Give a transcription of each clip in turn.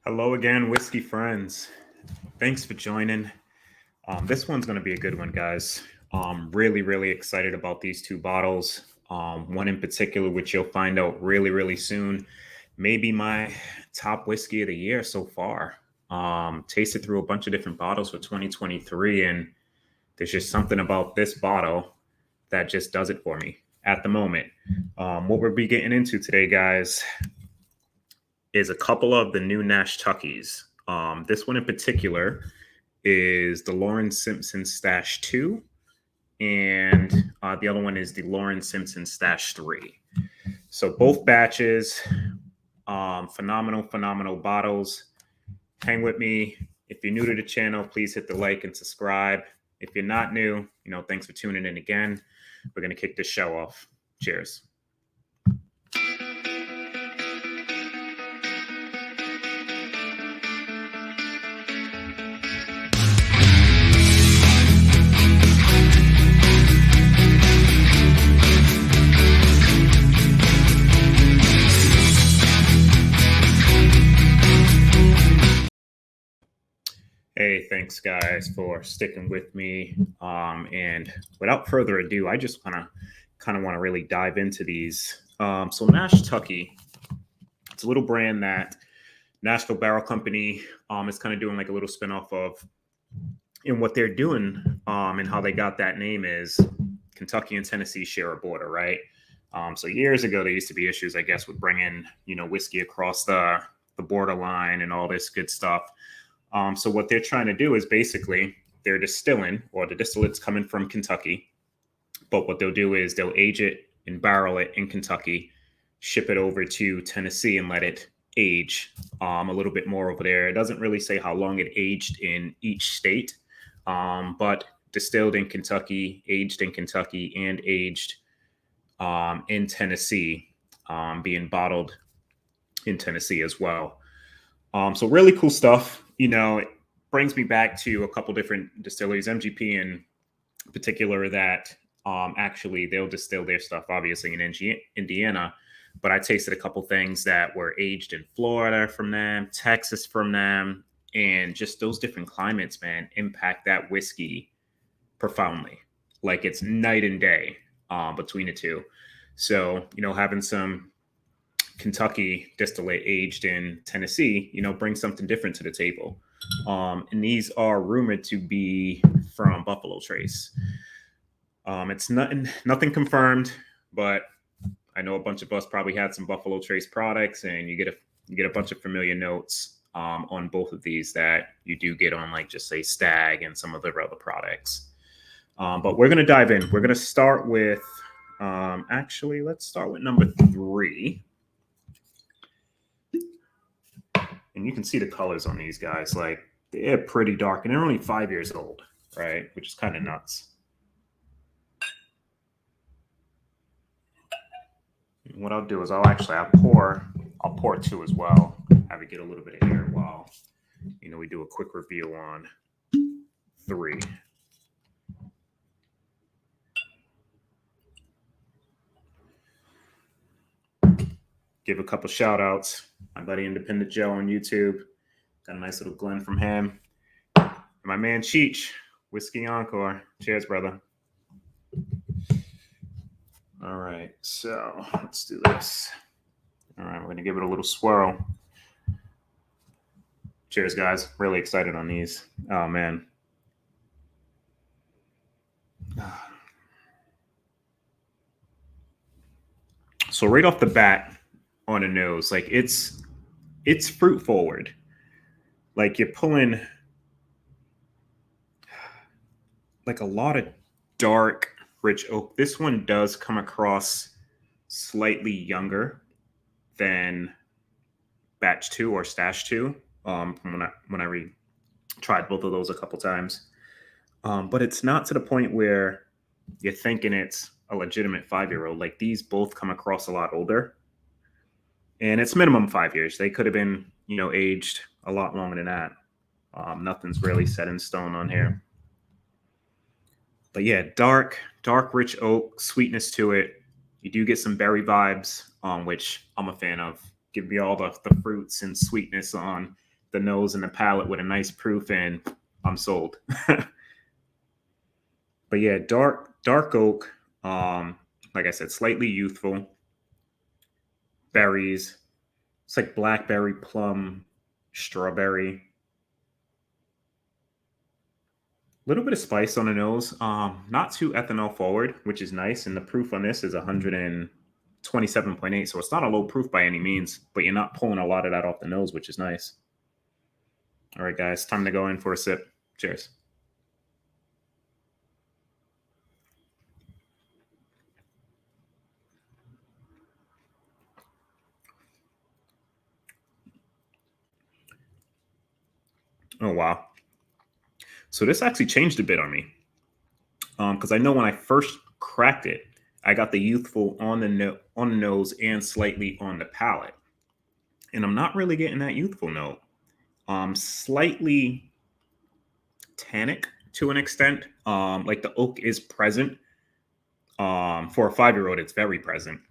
Hello again, whiskey friends. Thanks for joining. This one's going to be a good one, guys. Really excited about these two bottles. One in particular, which you'll find out really soon. Maybe my top whiskey of the year so far. Tasted through a bunch of different bottles for 2023, and there's just something about this bottle that just does it for me at the moment. What we'll be getting into today, guys, is a couple of the new Nashtuckies. This one in particular is the Lauren Simpson Stash 2, and the other one is the Lauren Simpson Stash 3. So both batches, phenomenal bottles. Hang with me. If you're new to the channel, please hit the like and subscribe. If you're not new, thanks for tuning in again. We're going to kick this show off. Cheers. Hey, thanks guys for sticking with me. And without further ado, I just kind of want to really dive into these. So Nashtucky, it's a little brand that Nashville Barrel Company is kind of doing like a little spinoff of. And what they're doing and how they got that name is Kentucky and Tennessee share a border, right? So years ago, there used to be issues, I guess, with bringing whiskey across the borderline and all this good stuff. So what they're trying to do is basically they're distilling, or the distillate's coming from Kentucky, but what they'll do is they'll age it and barrel it in Kentucky, ship it over to Tennessee and let it age a little bit more over there. It doesn't really say how long it aged in each state, but distilled in Kentucky, aged in Kentucky, and aged in Tennessee, being bottled in Tennessee as well. So really cool stuff. It brings me back to a couple different distilleries, MGP in particular, that actually they'll distill their stuff obviously in Indiana, but I tasted a couple things that were aged in Florida from them, Texas from them, and just those different climates, man, impact that whiskey profoundly. Like it's night and day between the two. So, having some Kentucky distillate aged in Tennessee, brings something different to the table. And these are rumored to be from Buffalo Trace. It's nothing confirmed, but I know a bunch of us probably had some Buffalo Trace products, and you get a bunch of familiar notes on both of these that you do get on, like, just say Stag and some of their other products. But we're gonna dive in. We're gonna start with actually, let's start with number 3. And you can see the colors on these guys. Like, they're pretty dark, and they're only 5 years old, right? Which is kind of nuts. And what I'll do is I'll pour 2 as well. Have it get a little bit of air while, we do a quick review on 3. Give a couple shout outs. My buddy Independent Joe on YouTube. Got a nice little Glen from him. And my man Cheech, Whiskey Encore. Cheers, brother. All right, so let's do this. All right, we're going to give it a little swirl. Cheers, guys. Really excited on these. Oh, man. So right off the bat on the nose, like it's fruit forward. Like you're pulling like a lot of dark, rich oak. This one does come across slightly younger than batch 2 or stash 2. From when I tried both of those a couple times. But it's not to the point where you're thinking it's a legitimate 5-year-old. Like, these both come across a lot older. And it's minimum 5 years. They could have been, aged a lot longer than that. Nothing's really set in stone on here. But yeah, dark, rich oak, sweetness to it. You do get some berry vibes, which I'm a fan of. Give me all the fruits and sweetness on the nose and the palate with a nice proof, and I'm sold. But yeah, dark oak. Like I said, slightly youthful. Berries. It's like blackberry, plum, strawberry. A little bit of spice on the nose. Not too ethanol forward, which is nice. And the proof on this is 127.8. So it's not a low proof by any means, but you're not pulling a lot of that off the nose, which is nice. All right, guys, time to go in for a sip. Cheers. Oh, wow. So this actually changed a bit on me. Because I know when I first cracked it, I got the youthful on the nose and slightly on the palate. And I'm not really getting that youthful note. Slightly tannic to an extent. Like the oak is present. For a 5-year-old, it's very present.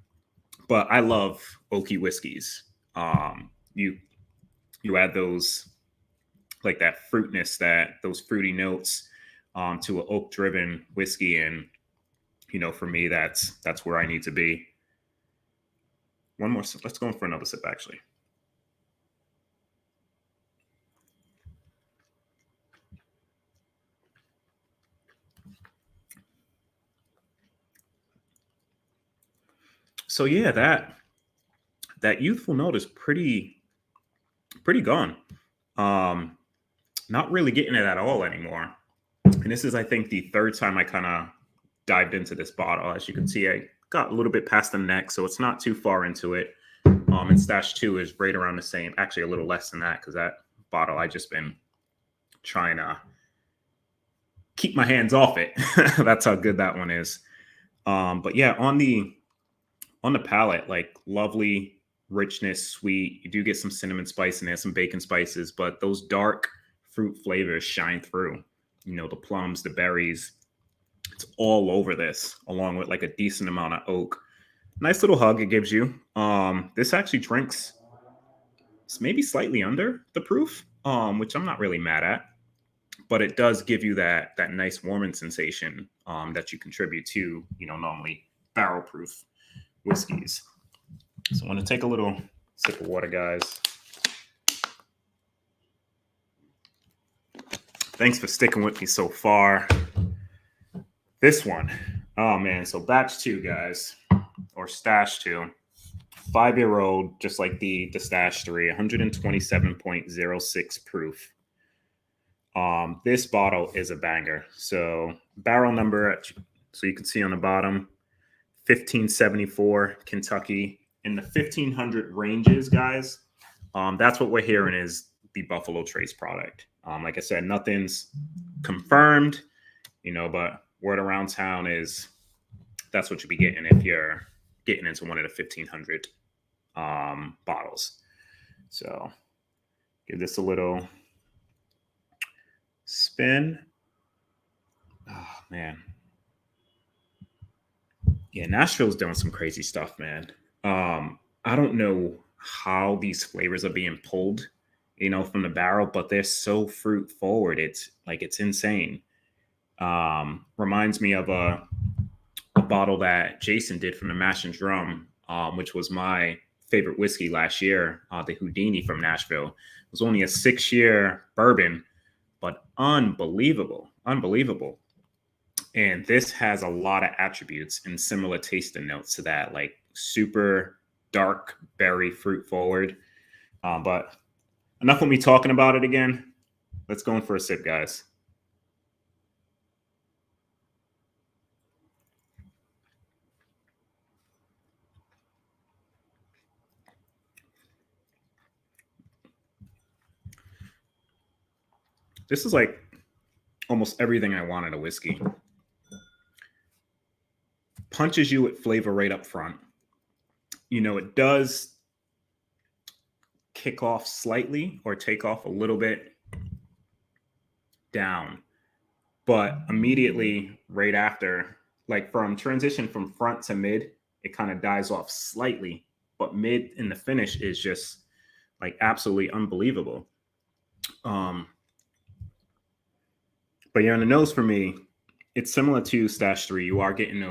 But I love oaky whiskeys. You add those, like that fruitness, those fruity notes to an oak driven whiskey, and for me that's where I need to be. One more sip. Let's go in for another sip actually. So yeah, that youthful note is pretty gone. Not really getting it at all anymore. And this is, I think, the third time I kind of dived into this bottle. As you can see, I got a little bit past the neck, so it's not too far into it. And Stash 2 is right around the same, actually a little less than that, because that bottle I just been trying to keep my hands off it. That's how good that one is. But yeah, on the palate, like lovely richness, sweet. You do get some cinnamon spice in there, some bacon spices, but those dark fruit flavors shine through. The plums, the berries, it's all over this, along with like a decent amount of oak. Nice little hug it gives you. This actually drinks, it's maybe slightly under the proof, which I'm not really mad at, but it does give you that nice warming sensation that you contribute to, normally barrel proof whiskeys. So I want to take a little sip of water, guys. Thanks for sticking with me so far. This one, oh man, so batch 2, guys, or stash 2, 5-year-old, just like the stash 3, 127.06 proof. This bottle is a banger. So barrel number, so you can see on the bottom, 1574 Kentucky. In the 1500 ranges, guys, that's what we're hearing is the Buffalo Trace product. Like I said, nothing's confirmed, but word around town is that's what you'll be getting if you're getting into one of the 1500 bottles. So give this a little spin. Oh man. Yeah, Nashville's doing some crazy stuff, man. I don't know how these flavors are being pulled, from the barrel, but they're so fruit forward. It's insane. Reminds me of a bottle that Jason did from the Mash and Drum, which was my favorite whiskey last year, the Houdini from Nashville. It was only a 6-year bourbon, but unbelievable. And this has a lot of attributes and similar taste and notes to that, like super dark berry fruit forward. But enough of me talking about it again. Let's go in for a sip, guys. This is like almost everything I want in a whiskey. Punches you with flavor right up front. It does kick off slightly or take off a little bit down, but immediately right after, like from transition from front to mid, it kind of dies off slightly, but mid in the finish is just like absolutely unbelievable. But yeah, on the nose for me, it's similar to Stash 3. You are getting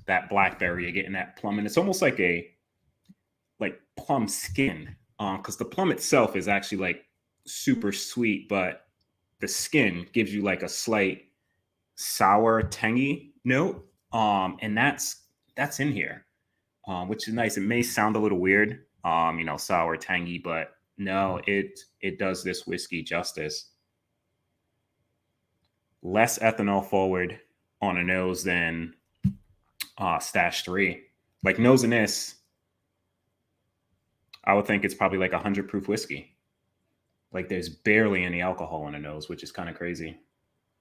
that blackberry, you're getting that plum, and it's almost like a plum skin. Because the plum itself is actually like super sweet, but the skin gives you like a slight sour, tangy note. And that's in here, which is nice. It may sound a little weird, sour, tangy, but no, it does this whiskey justice. Less ethanol forward on a nose than Stash 3. Like nose in this, I would think it's probably like 100 proof whiskey. Like there's barely any alcohol in a nose, which is kind of crazy.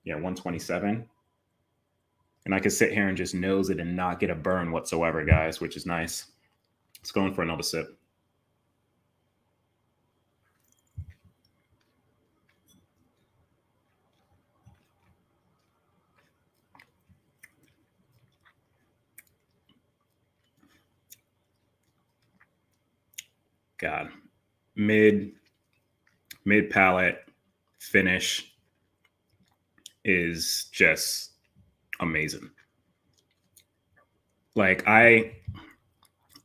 Yeah, 127. And I could sit here and just nose it and not get a burn whatsoever, guys, which is nice. Let's go in for another sip. God, mid palate finish is just amazing. Like I'm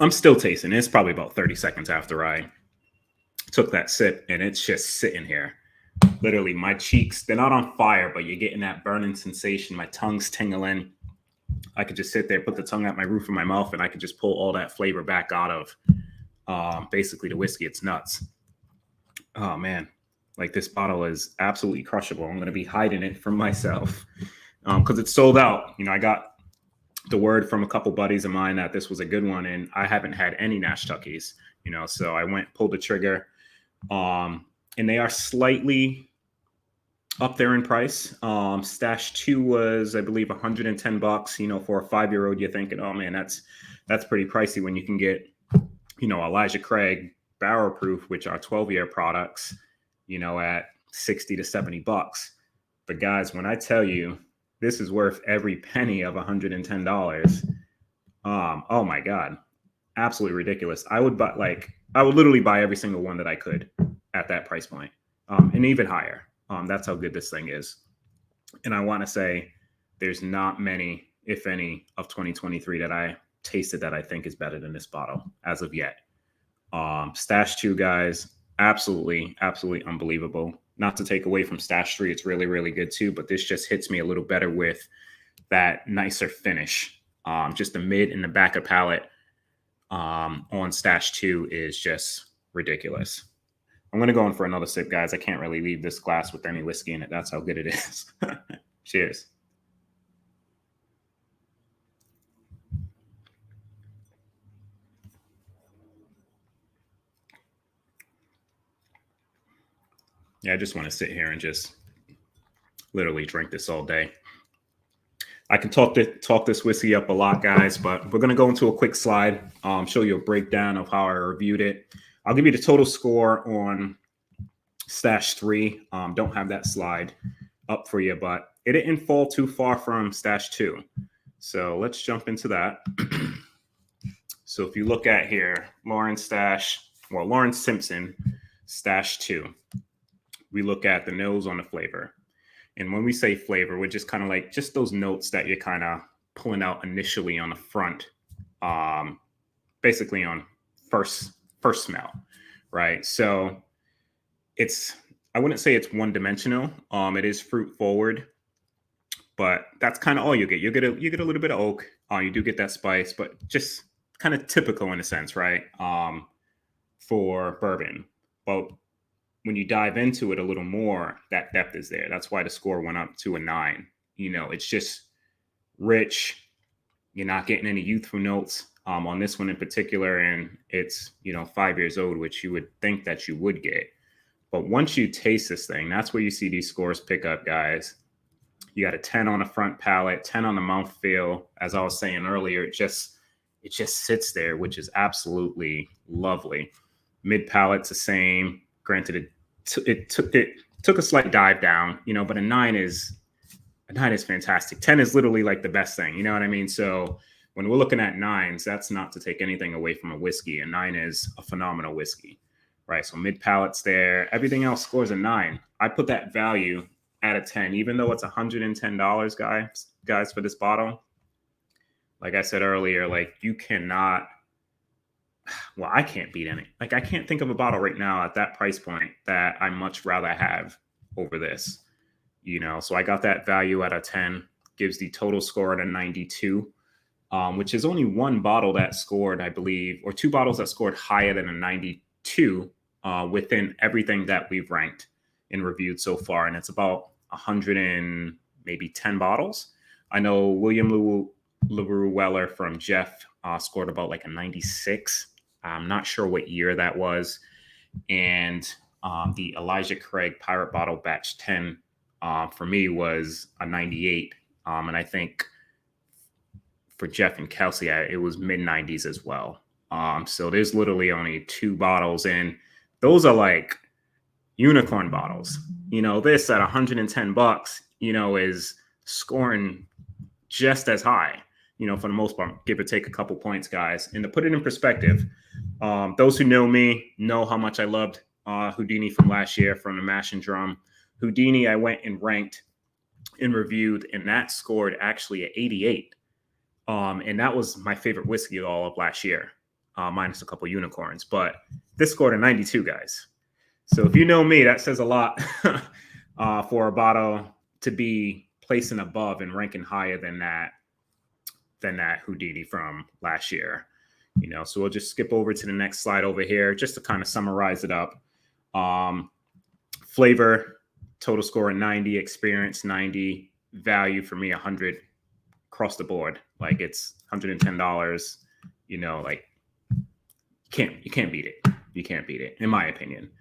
still tasting. It's probably about 30 seconds after I took that sip, and it's just sitting here. Literally, my cheeks, they're not on fire, but you're getting that burning sensation. My tongue's tingling. I could just sit there, put the tongue at my roof of my mouth, and I could just pull all that flavor back out of basically the whiskey. It's nuts. Oh, man. Like this bottle is absolutely crushable. I'm going to be hiding it from myself because it's sold out. I got the word from a couple buddies of mine that this was a good one, and I haven't had any Nashtuckies, so I pulled the trigger. And they are slightly up there in price. Stash 2 was, I believe, $110. For a 5-year-old, you're thinking, oh man, that's pretty pricey when you can get, Elijah Craig barrel proof, which are 12-year products, at $60 to $70. But guys, when I tell you this is worth every penny of $110, oh my God, absolutely ridiculous. I would literally buy every single one that I could at that price point, and even higher. That's how good this thing is. And I want to say there's not many, if any, of 2023 that I tasted that I think is better than this bottle as of yet. Stash 2, guys, absolutely unbelievable. Not to take away from Stash 3, it's really, really good too, but this just hits me a little better with that nicer finish. Just the mid and the back of palate on Stash 2 is just ridiculous. I'm going to go in for another sip, guys. I can't really leave this glass with any whiskey in it. That's how good it is. Cheers. Yeah, I just want to sit here and just literally drink this all day. I can talk this whiskey up a lot, guys, but we're going to go into a quick slide, show you a breakdown of how I reviewed it. I'll give you the total score on Stash 3. Don't have that slide up for you, but it didn't fall too far from Stash 2. So let's jump into that. So if you look at here, Lawrence Simpson, Stash 2. We look at the nose on the flavor. And when we say flavor, we're just kind of like just those notes that you're kind of pulling out initially on the front, basically on first smell, right? So I wouldn't say it's one dimensional. It is fruit forward, but that's kind of all you get. You get a little bit of oak. You do get that spice, but just kind of typical in a sense, right? For bourbon, but when you dive into it a little more, that depth is there. That's why the score went up to a 9. It's just rich. You're not getting any youthful notes on this one in particular, and it's 5 years old, which you would think that you would get. But once you taste this thing, that's where you see these scores pick up, guys. You got a 10 on the front palate, 10 on the mouthfeel. As I was saying earlier, it just sits there, which is absolutely lovely. Mid palate's the same. Granted, it took a slight dive down, but a 9 is fantastic. 10 is literally like the best thing. You know what I mean? So when we're looking at 9s, that's not to take anything away from a whiskey. A 9 is a phenomenal whiskey, right? So mid palate's there. Everything else scores a 9. I put that value at a 10, even though it's $110, guys, for this bottle. Like I said earlier, like you cannot, well, I can't beat any. Like I can't think of a bottle right now at that price point that I much rather have over this, so I got that value at a 10, gives the total score at a 92, which is only one bottle that scored, I believe, or two bottles that scored higher than a 92 within everything that we've ranked and reviewed so far. And it's about 100 and maybe 10 bottles. I know William LaRue Weller from Jeff scored about like a 96. I'm not sure what year that was. And the Elijah Craig Pirate Bottle Batch 10 for me was a 98. And I think for Jeff and Kelsey, it was mid 90s as well. So there's literally only two bottles, and those are like unicorn bottles. This at $110, is scoring just as high, for the most part, give or take a couple points, guys. And to put it in perspective, those who know me know how much I loved Houdini from last year from the Mash and Drum. Houdini, I went and ranked and reviewed, and that scored actually at 88. And that was my favorite whiskey all of last year, minus a couple unicorns. But this scored a 92, guys. So if you know me, that says a lot for a bottle to be placing above and ranking higher than that Houdini from last year. So we'll just skip over to the next slide over here just to kind of summarize it up. Flavor, total score 90, experience 90, value for me 100 across the board. Like it's $110. Like you can't beat it. You can't beat it, in my opinion.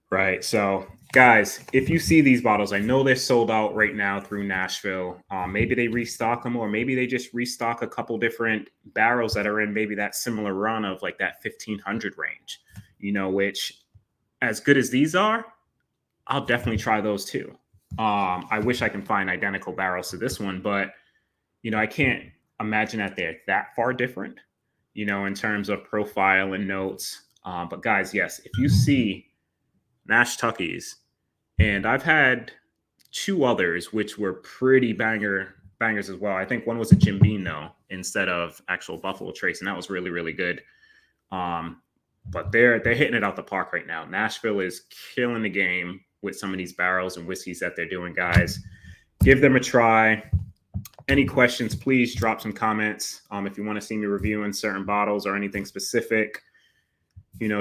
Right. So, guys, if you see these bottles, I know they're sold out right now through Nashville. Maybe they restock them, or maybe they just restock a couple different barrels that are in maybe that similar run of like that 1500 range, which as good as these are, I'll definitely try those too. I wish I can find identical barrels to this one, but, I can't imagine that they're that far different, in terms of profile and notes. But guys, yes, if you see Nashtuckies, and I've had two others which were pretty bangers as well. I think one was a Jim Beam though, instead of actual Buffalo Trace, and that was really, really good. But they're hitting it out the park right now. Nashville is killing the game with some of these barrels and whiskeys that they're doing, guys. Give them a try. Any questions, please drop some comments. If you want to see me reviewing certain bottles or anything specific,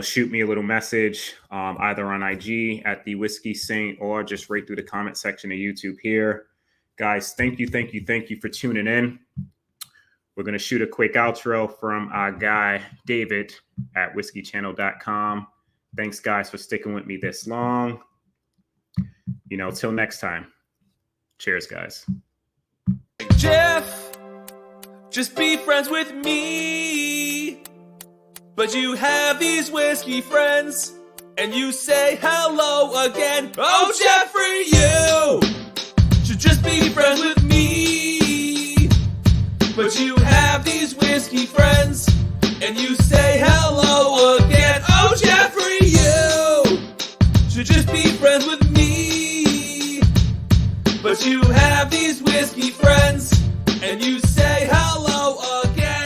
shoot me a little message, either on IG at the Whiskey Saint or just right through the comment section of YouTube here. Guys, thank you for tuning in. We're going to shoot a quick outro from our guy, David, at whiskeychannel.com. Thanks, guys, for sticking with me this long. Till next time. Cheers, guys. Jeff, just be friends with me. But you have these whiskey friends, and you say hello again. Oh, Jeffrey, you should just be friends with me. But you have these whiskey friends,